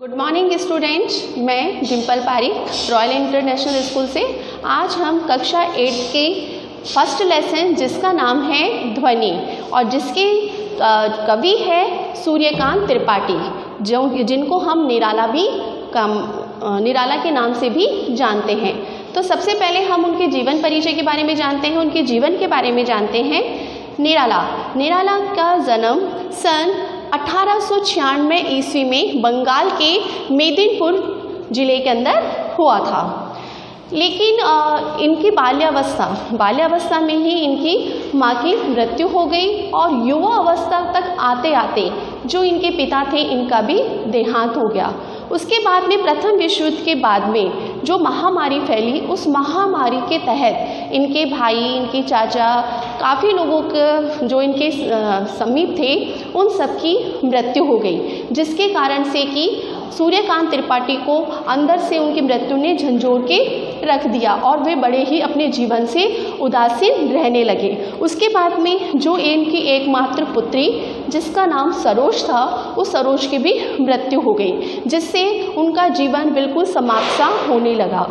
Good morning student, मैं Dimple Pareek Royal International School से। आज हम कक्षा 8 के फर्स्ट लेसन जिसका नाम है ध्वनि और जिसके कवि है सूर्यकांत त्रिपाठी, जिनको हम निराला के नाम से भी जानते हैं। तो सबसे पहले हम उनके जीवन परिचय के बारे में जानते हैं, उनके जीवन के बारे में जानते हैं। निराला का जन्म सन 1896 ईस्वी में बंगाल के मेदिनीपुर जिले के अंदर हुआ था। लेकिन इनकी बाल्यावस्था में ही इनकी माँ की मृत्यु हो गई और युवा अवस्था तक आते आते जो इनके पिता थे इनका भी देहांत हो गया। उसके बाद में प्रथम विश्व युद्ध के बाद में जो महामारी फैली, उस महामारी के तहत इनके भाई, इनके चाचा, काफ़ी लोगों के जो इनके समीप थे उन सब की मृत्यु हो गई, जिसके कारण से कि सूर्यकांत त्रिपाठी को अंदर से उनकी मृत्यु ने झंझोर के रख दिया और वे बड़े ही अपने जीवन से उदासीन रहने लगे। उसके बाद में जो इनकी एकमात्र पुत्री जिसका नाम सरोज था, उस सरोज की भी मृत्यु हो गई, जिससे उनका जीवन बिल्कुल समाप्त सा होने लगा।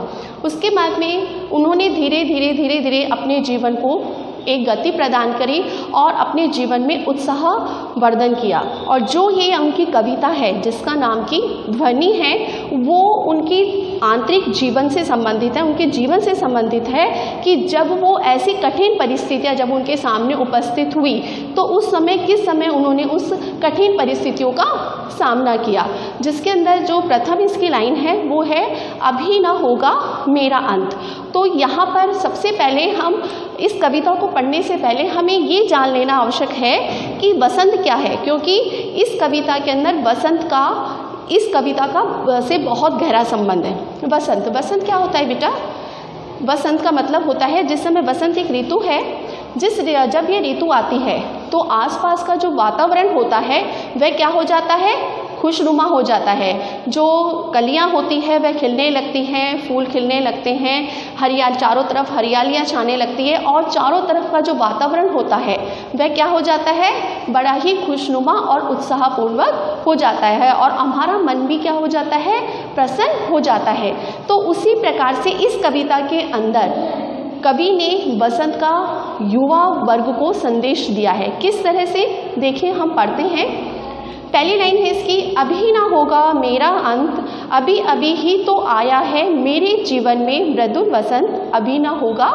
उसके बाद में उन्होंने धीरे धीरे अपने जीवन को एक गति प्रदान करी और अपने जीवन में उत्साह वर्धन किया। और जो ये उनकी कविता है जिसका नाम की ध्वनि है, वो उनकी आंतरिक जीवन से संबंधित है, उनके जीवन से संबंधित है कि जब वो ऐसी कठिन परिस्थितियां जब उनके सामने उपस्थित हुई तो उस समय किस समय उन्होंने उस कठिन परिस्थितियों का सामना किया। जिसके अंदर जो प्रथम इसकी लाइन है वो है, अभी ना होगा मेरा अंत। तो यहाँ पर सबसे पहले हम इस कविता को पढ़ने से पहले हमें ये जान लेना आवश्यक है कि बसंत क्या है, क्योंकि इस कविता के अंदर इस कविता का से बहुत गहरा संबंध है। बसंत क्या होता है बेटा? बसंत का मतलब होता है, जिस समय बसंत एक ऋतु है, जब ये ऋतु आती है तो आसपास का जो वातावरण होता है वह क्या हो जाता है? खुशनुमा हो जाता है। जो कलियां होती है वह खिलने लगती हैं, फूल खिलने लगते हैं, चारों तरफ हरियालियां छाने लगती है और चारों तरफ का जो वातावरण होता है वह क्या हो जाता है? बड़ा ही खुशनुमा और उत्साहपूर्वक हो जाता है और हमारा मन भी क्या हो जाता है? प्रसन्न हो जाता है। तो उसी प्रकार से इस कविता के अंदर कवि ने बसंत का युवा वर्ग को संदेश दिया है। किस तरह से? देखिए, हम पढ़ते हैं। पहली लाइन है इसकी, अभी ना होगा मेरा अंत, अभी अभी ही तो आया है मेरे जीवन में मृदुल वसंत, अभी ना होगा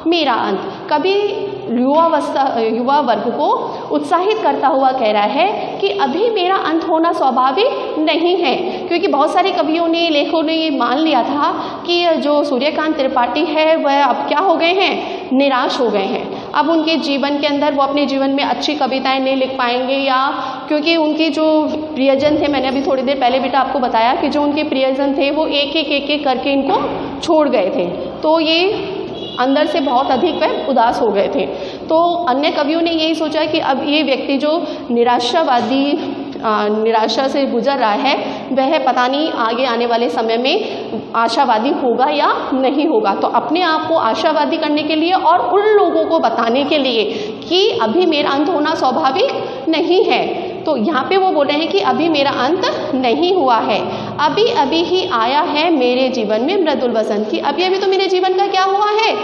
मेरा अंत। कवि युवा वर्ग को उत्साहित करता हुआ कह रहा है कि अभी मेरा अंत होना स्वाभाविक नहीं है, क्योंकि बहुत सारे कवियों ने, लेखकों ने ये मान लिया था कि जो सूर्यकांत त्रिपाठी है वह अब क्या हो गए हैं? निराश हो गए हैं। अब उनके जीवन के अंदर वो अपने जीवन में अच्छी कविताएं नहीं लिख पाएंगे, या क्योंकि उनके जो प्रियजन थे, मैंने अभी थोड़ी देर पहले बेटा आपको बताया कि जो उनके प्रियजन थे वो एक एक करके इनको छोड़ गए थे, तो ये अंदर से बहुत अधिक वह उदास हो गए थे। तो अन्य कवियों ने यही सोचा कि अब ये व्यक्ति जो निराशा से गुजर रहा है वह पता नहीं आगे आने वाले समय में आशावादी होगा या नहीं होगा। तो अपने आप को आशावादी करने के लिए और उन लोगों को बताने के लिए कि अभी मेरा अंत होना स्वाभाविक नहीं है, तो यहाँ पे वो बोल रहे हैं कि अभी मेरा अंत नहीं हुआ है, अभी अभी ही आया है मेरे जीवन में मृदुल वसंत की। अभी अभी तो मेरे जीवन का क्या हुआ है?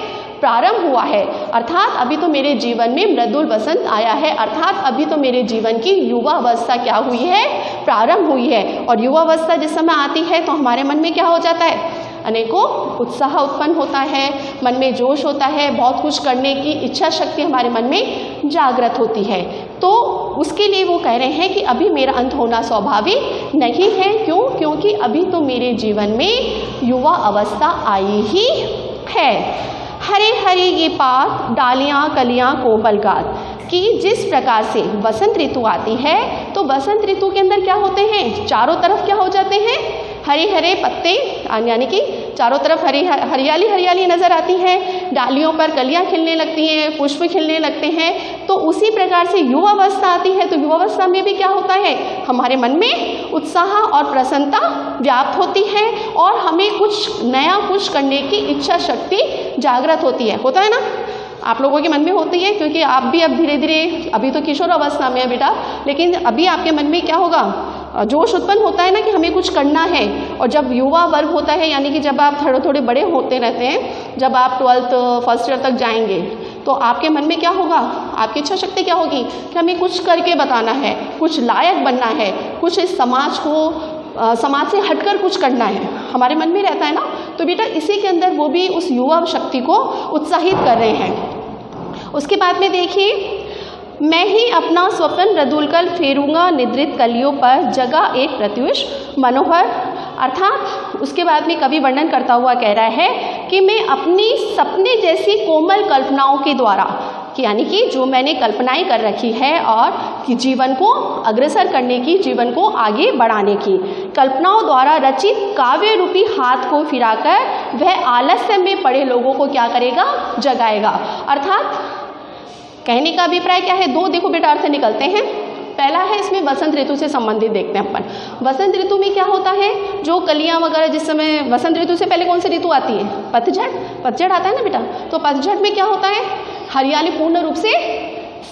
प्रारंभ हुआ है, अर्थात अभी तो मेरे जीवन में मृदुल वसंत आया है, अर्थात अभी तो मेरे जीवन की युवा अवस्था क्या हुई है? प्रारंभ हुई है। और युवा अवस्था जिस समय आती है तो हमारे मन में क्या हो जाता है? अनेकों उत्साह उत्पन्न होता है, मन में जोश होता है, बहुत कुछ करने की इच्छा शक्ति हमारे मन में जागृत होती है। तो उसके लिए वो कह रहे हैं कि अभी मेरा अंत होना स्वाभाविक नहीं है। क्यों? क्योंकि अभी तो मेरे जीवन में युवा अवस्था आई ही है। हरे हरे ये पात, डालियाँ कलियाँ कोमलगात, कि जिस प्रकार से वसंत ऋतु आती है तो वसंत ऋतु के अंदर क्या होते हैं? चारों तरफ क्या हो जाते हैं? हरे हरे पत्ते, यानी कि चारों तरफ हरियाली नज़र आती है, डालियों पर कलियां खिलने लगती हैं, पुष्प खिलने लगते हैं। तो उसी प्रकार से युवावस्था आती है तो युवावस्था में भी क्या होता है? हमारे मन में उत्साह और प्रसन्नता व्याप्त होती है और हमें कुछ नया कुछ करने की इच्छा शक्ति जागृत होती है। होता है ना? आप लोगों के मन में होती है, क्योंकि आप भी अब धीरे धीरे, अभी तो किशोर अवस्था में है बेटा, लेकिन अभी आपके मन में क्या होगा? जोश उत्पन्न होता है ना कि हमें कुछ करना है। और जब युवा वर्ग होता है, यानी कि जब आप थोड़े थोड़े बड़े होते रहते हैं, जब आप 12th फर्स्ट ईयर तक जाएंगे तो आपके मन में क्या होगा, आपकी इच्छा शक्ति क्या होगी कि हमें कुछ करके बताना है, कुछ लायक बनना है, कुछ इस समाज को समाज से हटकर कुछ करना है, हमारे मन में रहता है ना। तो बेटा इसी के अंदर वो भी उस युवा शक्ति को उत्साहित कर रहे हैं। उसके बाद में देखिए, मैं ही अपना स्वप्न रदुलकल फेरूंगा निद्रित कलियों पर, जगा एक प्रत्युष मनोहर। अर्थात उसके बाद में कवि वर्णन करता हुआ कह रहा है कि मैं अपनी सपने जैसी कोमल कल्पनाओं के द्वारा, यानी कि जो मैंने कल्पनाएं कर रखी है और कि जीवन को अग्रसर करने की, जीवन को आगे बढ़ाने की कल्पनाओं द्वारा रचित काव्य रूपी हाथ को फिराकर वह आलस्य में पड़े लोगों को क्या करेगा, जगाएगा। अर्थात कहने का अभिप्राय क्या है, दो देखो बेटा अर्थ निकलते हैं। पहला है इसमें वसंत ऋतु से संबंधित देखते हैं अपन। वसंत ऋतु में क्या होता है, जो कलियां वगैरह जिस समय, वसंत ऋतु से पहले कौन सी ऋतु आती है, पतझड़, पतझड़ आता है ना बेटा। तो पतझड़ में क्या होता है, हरियाली पूर्ण रूप से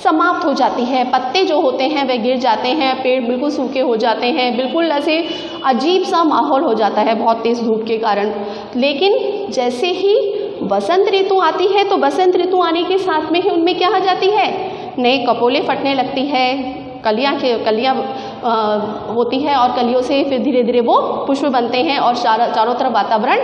समाप्त हो जाती है, पत्ते जो होते हैं वे गिर जाते हैं, पेड़ बिल्कुल सूखे हो जाते हैं, बिल्कुल ऐसे अजीब सा माहौल हो जाता है बहुत तेज़ धूप के कारण। लेकिन जैसे ही बसंत ऋतु आती है तो बसंत ऋतु आने के साथ में ही उनमें क्या आ जाती है, नए कपोले फटने लगती है, कलियाँ होती है और कलियों से फिर धीरे धीरे वो पुष्प बनते हैं और चारों तरफ वातावरण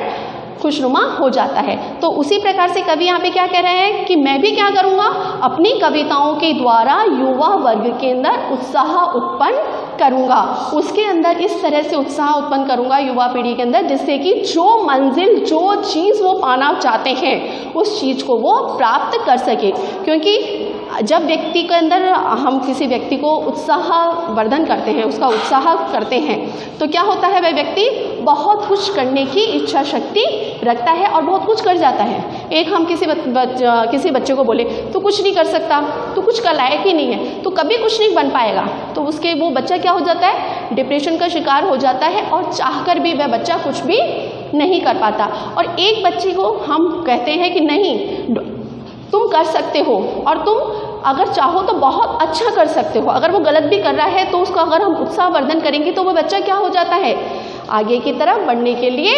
खुशनुमा हो जाता है। तो उसी प्रकार से कवि यहाँ पे क्या कह रहे हैं कि मैं भी क्या करूँगा, अपनी कविताओं के द्वारा युवा वर्ग के अंदर उत्साह उत्पन्न करूँगा, उसके अंदर इस तरह से उत्साह उत्पन्न करूँगा युवा पीढ़ी के अंदर, जिससे कि जो मंजिल, जो चीज़ वो पाना चाहते हैं उस चीज़ को वो प्राप्त कर सके। क्योंकि जब व्यक्ति के अंदर, हम किसी व्यक्ति को उत्साह वर्धन करते हैं, उसका उत्साह करते हैं, तो क्या होता है, वह व्यक्ति बहुत कुछ करने की इच्छा शक्ति रखता है और बहुत कुछ कर जाता है। एक हम किसी बच्चे को बोले तो कुछ नहीं कर सकता, तो कुछ का लायक ही नहीं है, तो कभी कुछ नहीं बन पाएगा, तो उसके वो बच्चा क्या हो जाता है, डिप्रेशन का शिकार हो जाता है और चाहकर भी वह बच्चा कुछ भी नहीं कर पाता। और एक बच्चे को हम कहते हैं कि नहीं, तुम कर सकते हो और तुम अगर चाहो तो बहुत अच्छा कर सकते हो, अगर वो गलत भी कर रहा है तो उसको अगर हम उत्साहवर्धन करेंगे तो वो बच्चा क्या हो जाता है, आगे की तरफ बढ़ने के लिए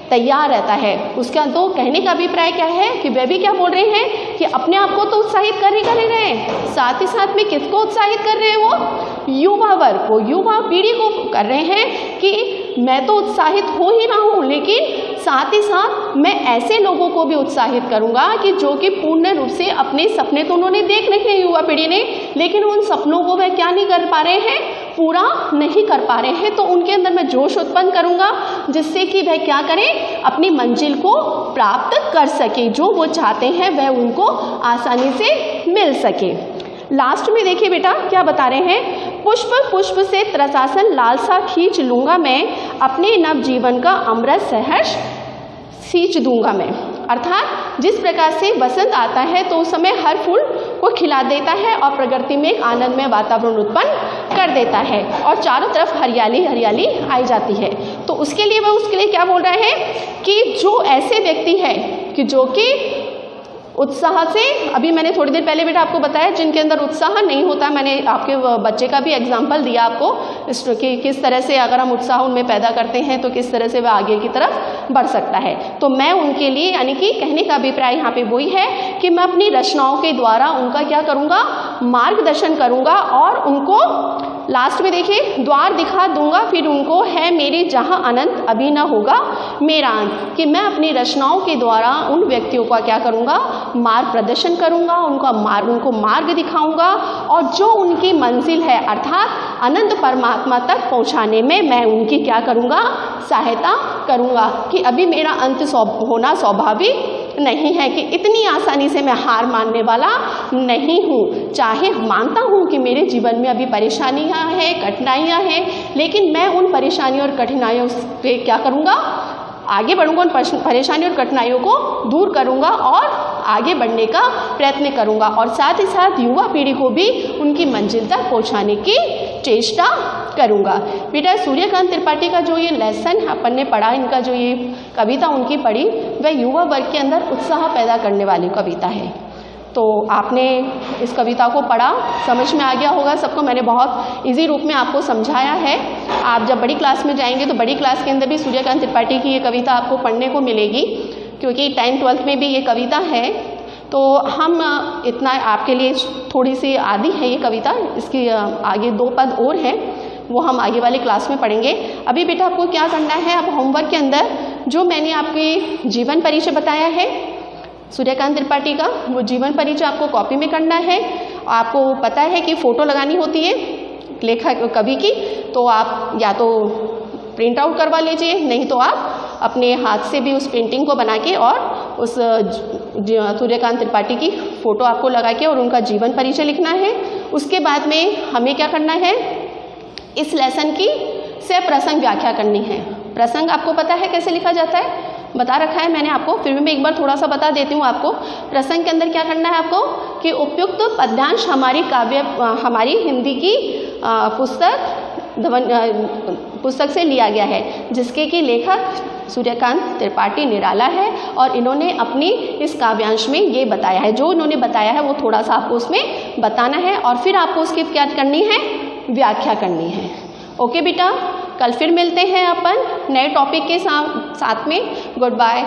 तैयार रहता है। उसका तो कहने का अभिप्राय क्या है कि वे भी क्या बोल रहे हैं कि अपने आप को तो उत्साहित कर रहे हैं, साथ ही साथ में किसको उत्साहित कर रहे हैं, वो युवा वर्ग को, युवा पीढ़ी को कर रहे हैं कि मैं तो उत्साहित हो ही रहा हूँ, लेकिन साथ ही साथ मैं ऐसे लोगों को भी उत्साहित करूँगा कि जो कि पूर्ण रूप से अपने सपने तो उन्होंने देख रखे हैं युवा पीढ़ी ने, लेकिन उन सपनों को वह क्या नहीं कर पा रहे हैं, पूरा नहीं कर पा रहे हैं। तो उनके अंदर मैं जोश उत्पन्न करूँगा जिससे कि वह क्या करें, अपनी मंजिल को प्राप्त कर सके, जो वो चाहते हैं वह उनको आसानी से मिल सके। लास्ट में देखिए बेटा क्या बता रहे हैं, पुष्प पुष्प से त्रसासन लालसा खींच लूँगा मैं, अपने नव जीवन का अमृत सहर्ष सींच दूंगा मैं। अर्थात जिस प्रकार से बसंत आता है तो उस समय हर फूल को खिला देता है और प्रकृति में एक आनंदमय वातावरण उत्पन्न कर देता है और चारों तरफ हरियाली हरियाली आई जाती है। तो उसके लिए वह उसके लिए क्या बोल रहे हैं कि जो ऐसे व्यक्ति है कि जो कि उत्साह से, अभी मैंने थोड़ी देर पहले बेटा आपको बताया जिनके अंदर उत्साह नहीं होता, मैंने आपके बच्चे का भी एग्जाम्पल दिया आपको कि किस तरह से अगर हम उत्साह उनमें पैदा करते हैं तो किस तरह से वह आगे की तरफ बढ़ सकता है। तो मैं उनके लिए, यानी कि कहने का अभिप्राय यहाँ पे वही है कि मैं अपनी रचनाओं के द्वारा उनका क्या करूँगा, मार्गदर्शन करूँगा और उनको लास्ट में देखिए द्वार दिखा दूंगा, फिर उनको है मेरी जहाँ अनंत अभी न होगा मेरा अंत, कि मैं अपनी रचनाओं के द्वारा उन व्यक्तियों का क्या करूँगा, मार्ग प्रदर्शन करूँगा, उनको मार्ग दिखाऊंगा और जो उनकी मंजिल है अर्थात अनंत परमात्मा तक पहुँचाने में मैं उनकी क्या करूँगा, सहायता करूँगा। कि अभी मेरा अंत होना स्वाभाविक नहीं है, कि इतनी आसानी से मैं हार मानने वाला नहीं हूँ। चाहे मानता हूँ कि मेरे जीवन में अभी परेशानियाँ हैं, कठिनाइयाँ हैं, लेकिन मैं उन परेशानियों और कठिनाइयों पे क्या करूँगा, आगे बढ़ूँगा, उन परेशानियों और कठिनाइयों को दूर करूँगा और आगे बढ़ने का प्रयत्न करूँगा और साथ ही साथ युवा पीढ़ी को भी उनकी मंजिल तक पहुँचाने की चेष्टा करूँगा। बेटा सूर्यकांत त्रिपाठी का जो ये लेसन अपन ने पढ़ा, इनका जो ये कविता उनकी पढ़ी, वह युवा वर्ग के अंदर उत्साह पैदा करने वाली कविता है। तो आपने इस कविता को पढ़ा, समझ में आ गया होगा सबको। मैंने बहुत इजी रूप में आपको समझाया है। आप जब बड़ी क्लास में जाएंगे तो बड़ी क्लास के अंदर भी सूर्यकांत त्रिपाठी की ये कविता आपको पढ़ने को मिलेगी, क्योंकि 10th-12th में भी ये कविता है। तो हम इतना आपके लिए थोड़ी सी आधी है ये कविता, इसकी आगे 2 पद और हैं, वो हम आगे वाली क्लास में पढ़ेंगे। अभी बेटा आपको क्या करना है, अब होमवर्क के अंदर जो मैंने आपके जीवन परिचय बताया है सूर्यकांत त्रिपाठी का, वो जीवन परिचय आपको कॉपी में करना है। आपको पता है कि फ़ोटो लगानी होती है लेखक कवि की, तो आप या तो प्रिंट आउट करवा लीजिए, नहीं तो आप अपने हाथ से भी उस पेंटिंग को बना के और उस सूर्यकांत त्रिपाठी की फ़ोटो आपको लगा के और उनका जीवन परिचय लिखना है। उसके बाद में हमें क्या करना है, इस लेसन की से प्रसंग व्याख्या करनी है। प्रसंग आपको पता है कैसे लिखा जाता है, बता रखा है मैंने आपको, फिर भी मैं एक बार थोड़ा सा बता देती हूँ आपको। प्रसंग के अंदर क्या करना है आपको कि उपयुक्त पद्यांश हमारी हिंदी की पुस्तक से लिया गया है, जिसके कि लेखक सूर्यकांत त्रिपाठी निराला है, और इन्होंने अपनी इस काव्यांश में ये बताया है। जो इन्होंने बताया है वो थोड़ा सा आपको उसमें बताना है, और फिर आपको उसकी क्या करनी है, व्याख्या करनी है। ओके बेटा, कल फिर मिलते हैं अपन नए टॉपिक के साथ में। Good bye.